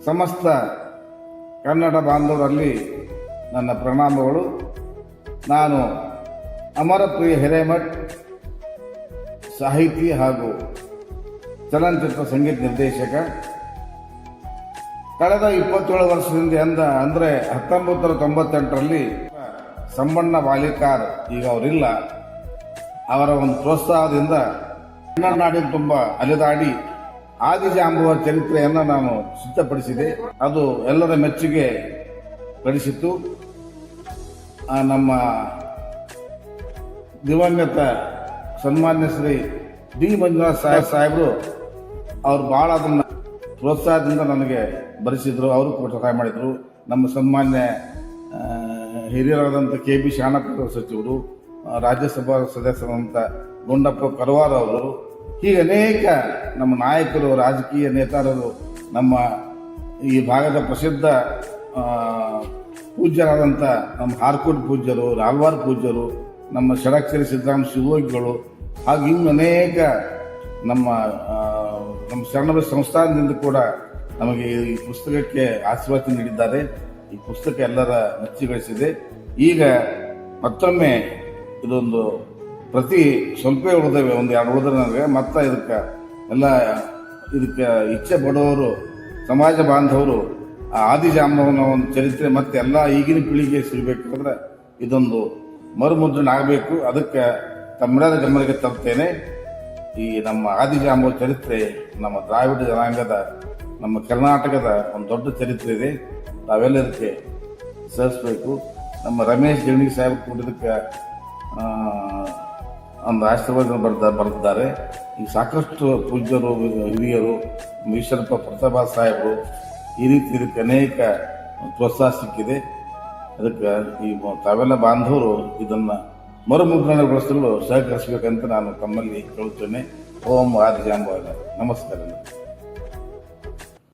ಸಮಸ್ತ ಕನ್ನಡ ಬಾಂಧವರಲ್ಲಿ ನನ್ನ ಪ್ರಣಾಮಗಳು. ನಾನು ಅಮರಪ್ರಿಯ ಹಿರೇಮಠ್, ಸಾಹಿತಿ ಹಾಗೂ ಚಲನಚಿತ್ರ ಸಂಗೀತ ನಿರ್ದೇಶಕ. ಕಳೆದ 27 ವರ್ಷದಿಂದ ಅಂದರೆ 1998ರಲ್ಲಿ ಸಂಬಣ್ಣ ವಾಲಿಕಾರ್, ಈಗ ಅವರಿಲ್ಲ, ಅವರ ಒಂದು ಪ್ರೋತ್ಸಾಹದಿಂದ ಕನ್ನಡ ನಾಡಿನ ತುಂಬ ಅಲೆದಾಡಿ ಆದಿಜಾಂಬುವ ಚರಿತ್ರೆಯನ್ನು ನಾನು ಸಿದ್ಧಪಡಿಸಿದೆ. ಅದು ಎಲ್ಲರ ಮೆಚ್ಚುಗೆ ಗಳಿಸಿತು. ನಮ್ಮ ದಿವಂಗತ ಸನ್ಮಾನ್ಯ ಶ್ರೀ ಡಿ ಮಂಜುನಾಥ್ ಸಾಹೇಬರು ಅವರು ಬಹಳ ಅದನ್ನು ಪ್ರೋತ್ಸಾಹದಿಂದ ನನಗೆ ಬರೆಸಿದ್ರು. ಅವರು ಕೂಡ ಸಹಾಯ ಮಾಡಿದರು. ನಮ್ಮ ಸನ್ಮಾನ್ಯ ಹಿರಿಯರಾದಂಥ ಕೆ ಬಿ ಶಾಣಪ್ಪ ಸಚಿವರು, ರಾಜ್ಯಸಭಾ ಸದಸ್ಯರಾದಂಥ ಗುಂಡಪ್ಪ ಕರವಾರ ಅವರು, ಹೀಗೆ ಅನೇಕ ನಮ್ಮ ನಾಯಕರು, ರಾಜಕೀಯ ನೇತಾರರು, ನಮ್ಮ ಈ ಭಾಗದ ಪ್ರಸಿದ್ಧ ಪೂಜ್ಯರಾದಂಥ ನಮ್ಮ ಹಾರ್ಕೋಟ್ ಪೂಜ್ಯರು, ರಾಲ್ವಾರ್ ಪೂಜ್ಯರು, ನಮ್ಮ ಷಡಕ್ಷರಿ ಸಿದ್ದರಾಮ ಶಿವಯೋಗಿಗಳು, ಹಾಗೂ ಇನ್ನು ಅನೇಕ ನಮ್ಮ ಶರಣರ ಸಂಸ್ಥಾನದಿಂದ ಕೂಡ ನಮಗೆ ಈ ಪುಸ್ತಕಕ್ಕೆ ಆಶೀರ್ವಾದ ನೀಡಿದ್ದಾರೆ. ಈ ಪುಸ್ತಕ ಎಲ್ಲರ ಮೆಚ್ಚಿ ಗಳಿಸಿದೆ. ಈಗ ಮತ್ತೊಮ್ಮೆ ಇದೊಂದು ಪ್ರತಿ ಸ್ವಲ್ಪ ಉಳಿದವೆ, ಒಂದು 2 ಉಳಿದ್ರೆ ನನಗೆ ಮತ್ತೆ ಇದಕ್ಕೆ ಇಚ್ಛೆ ಪಡುವವರು, ಸಮಾಜ ಬಾಂಧವರು ಆದಿಜಾಂಬವನ ಒಂದು ಚರಿತ್ರೆ ಮತ್ತೆ ಎಲ್ಲ ಈಗಿನ ಪೀಳಿಗೆ ಸಿಗಬೇಕಾದ್ರೆ ಇದೊಂದು ಮರುಮುದ್ರಣ ಆಗಬೇಕು. ಅದಕ್ಕೆ ತಮ್ಮೆಲ್ಲರ ಗಮನಕ್ಕೆ ತರ್ತೇನೆ. ಈ ನಮ್ಮ ಆದಿಜಾಂಬವ ಚರಿತ್ರೆ ನಮ್ಮ ದ್ರಾವಿಡ ಜನಾಂಗದ, ನಮ್ಮ ಕರ್ನಾಟಕದ ಒಂದು ದೊಡ್ಡ ಚರಿತ್ರೆ ಇದೆ. ತಾವೆಲ್ಲ ಇದಕ್ಕೆ ಸಹಿಸಬೇಕು. ನಮ್ಮ ರಮೇಶ್ ಜಗಣಿ ಸಾಹೇಬ್ ಕೂಡ ಇದಕ್ಕೆ ಒಂದು ಆಶೀರ್ವಾದ ಬರೆದಿದ್ದಾರೆ. ಈ ಸಾಕಷ್ಟು ಪೂಜ್ಯರು, ಹಿರಿಯರು, ಈಶ್ವರಪ್ಪ ಪ್ರತಾಪ ಸಾಹೇಬರು, ಈ ರೀತಿ ಇದಕ್ಕೆ ಅನೇಕ ಪ್ರೋತ್ಸಾಹ ಸಿಕ್ಕಿದೆ. ಅದಕ್ಕೆ ಈ ತಾವೆಲ್ಲ ಬಾಂಧವರು ಇದನ್ನು ಮರುಮುದ್ರಣಗೊಳಿಸಲು ಸಹಕರಿಸಬೇಕಂತ ನಾನು ತಮ್ಮಲ್ಲಿ ಕೇಳುತ್ತೇನೆ. ಓಂ ಆದಿಜಾಂಬವ. ನಮಸ್ಕಾರ.